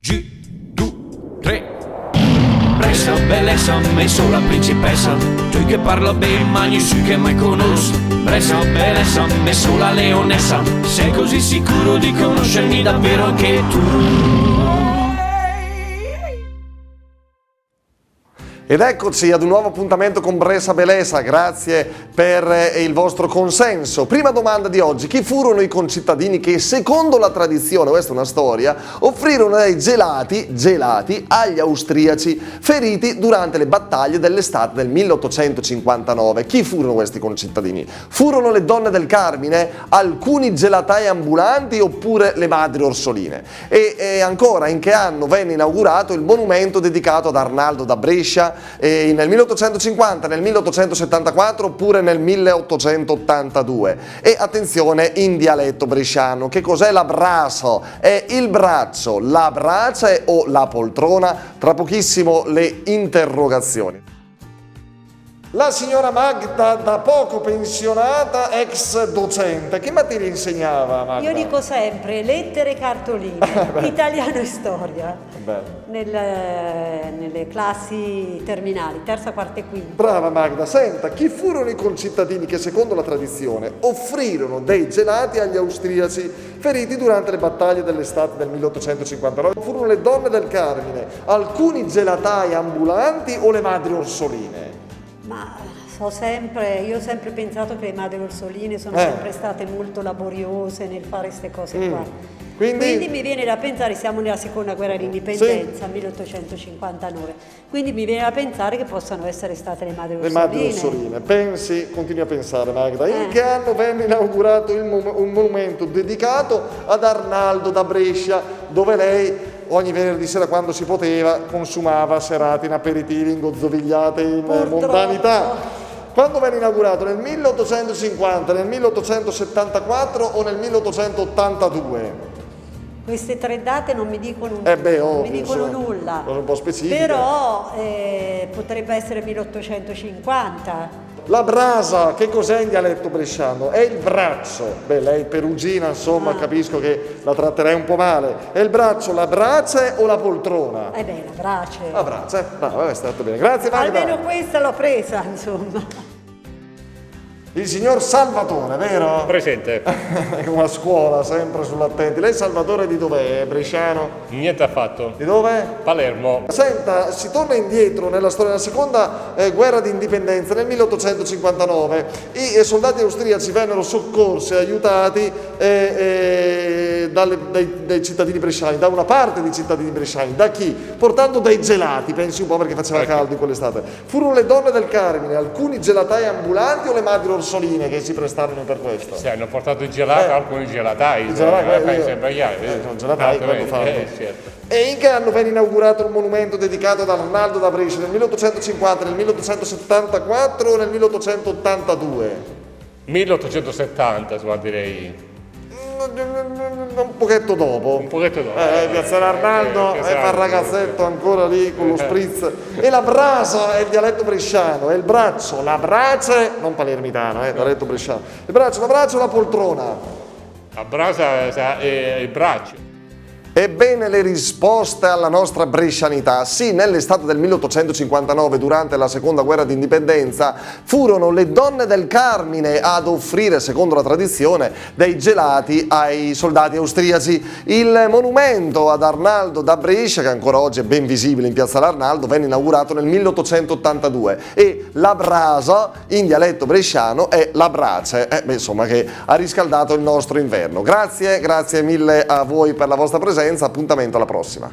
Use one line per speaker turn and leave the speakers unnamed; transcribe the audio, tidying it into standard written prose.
2, 3. Pressa, bellezza, messo la principessa. Tu che parla bene, magni su che mai conosco. Pressa, bellezza, messo la leonessa. Sei così sicuro di conoscermi davvero anche tu.
Ed eccoci ad un nuovo appuntamento con Bressa Belesa, grazie per il vostro consenso. Prima domanda di oggi: chi furono i concittadini che, secondo la tradizione, questa è una storia, offrirono dei gelati agli austriaci feriti durante le battaglie dell'estate del 1859? Chi furono questi concittadini? Furono le donne del Carmine, alcuni gelatai ambulanti oppure le madri orsoline? E ancora, in che anno venne inaugurato il monumento dedicato ad Arnaldo da Brescia? Nel 1850, nel 1874 oppure nel 1882? E attenzione, in dialetto bresciano, che cos'è l'abbraccio? È il braccio, la brace o la poltrona? Tra pochissimo le interrogazioni. La signora Magda, da poco pensionata, ex docente, che materia insegnava Magda?
Io dico sempre lettere e cartoline, italiano e storia, nelle classi terminali, terza, quarta e quinta.
Brava Magda, senta, chi furono i concittadini che, secondo la tradizione, offrirono dei gelati agli austriaci feriti durante le battaglie dell'estate del 1859? Furono le donne del Carmine, alcuni gelatai ambulanti o le madri orsoline?
Ma io ho sempre pensato che le madri orsoline sono sempre state molto laboriose nel fare queste cose qua. Quindi mi viene da pensare, siamo nella seconda guerra d'indipendenza, 1859, quindi mi viene da pensare che possano essere state le madri orsoline.
Le madri orsoline, pensi, continui a pensare Magda. In che anno venne inaugurato un monumento dedicato ad Arnaldo da Brescia, dove lei ogni venerdì sera, quando si poteva, consumava serate in aperitivi, in gozzovigliate, in mondanità? Quando venne inaugurato? Nel 1850, nel 1874 o nel 1882?
Queste tre date non mi dicono,
non
mi dicono nulla,
un po' specifiche.
Però potrebbe essere 1850.
La brasa, che cos'è in dialetto bresciano? È il braccio. Beh, lei perugina, insomma, capisco che la tratterei un po' male. È il braccio, la brace o la poltrona?
La brace.
La brace, è stato bene. Grazie Magda.
Almeno questa l'ho presa, insomma.
Il signor Salvatore, vero?
Presente.
Come a scuola, sempre sull'attenti. Lei Salvatore di dov'è? Bresciano?
Niente affatto.
Di dove?
Palermo.
Senta, si torna indietro nella storia della seconda guerra d'indipendenza, nel 1859. I soldati austriaci vennero soccorsi e aiutati dai cittadini bresciani, da una parte dei cittadini bresciani. Da chi? Portando dei gelati, pensi un po', perché faceva caldo in quell'estate. Furono le donne del Carmine, alcuni gelatai ambulanti o le madri orsoline che si prestarono per questo?
Sì, hanno portato i gelati, alcuni gelatai.
Sono gelatai quando fanno.
Certo.
E in che anno venne inaugurato il monumento dedicato ad Arnaldo da Brescia? Nel 1850, nel 1874 o nel 1882?
1870, direi.
Un pochetto dopo.
Un pochetto dopo.
Piazzale Arnaldo e fa il ragazzetto ancora lì con lo spritz. E la brasa è il dialetto bresciano, è il braccio, la brace, non palermitano, dialetto bresciano. Il braccio, la brace o la poltrona?
La brasa è il braccio.
Ebbene, le risposte alla nostra brescianità: sì, nell'estate del 1859, durante la seconda guerra d'indipendenza, furono le donne del Carmine ad offrire, secondo la tradizione, dei gelati ai soldati austriaci. Il monumento ad Arnaldo da Brescia, che ancora oggi è ben visibile in piazzale Arnaldo, venne inaugurato nel 1882 e la brasa, in dialetto bresciano, è la brace, insomma, che ha riscaldato il nostro inverno. Grazie mille a voi per la vostra presenza. Appuntamento alla prossima.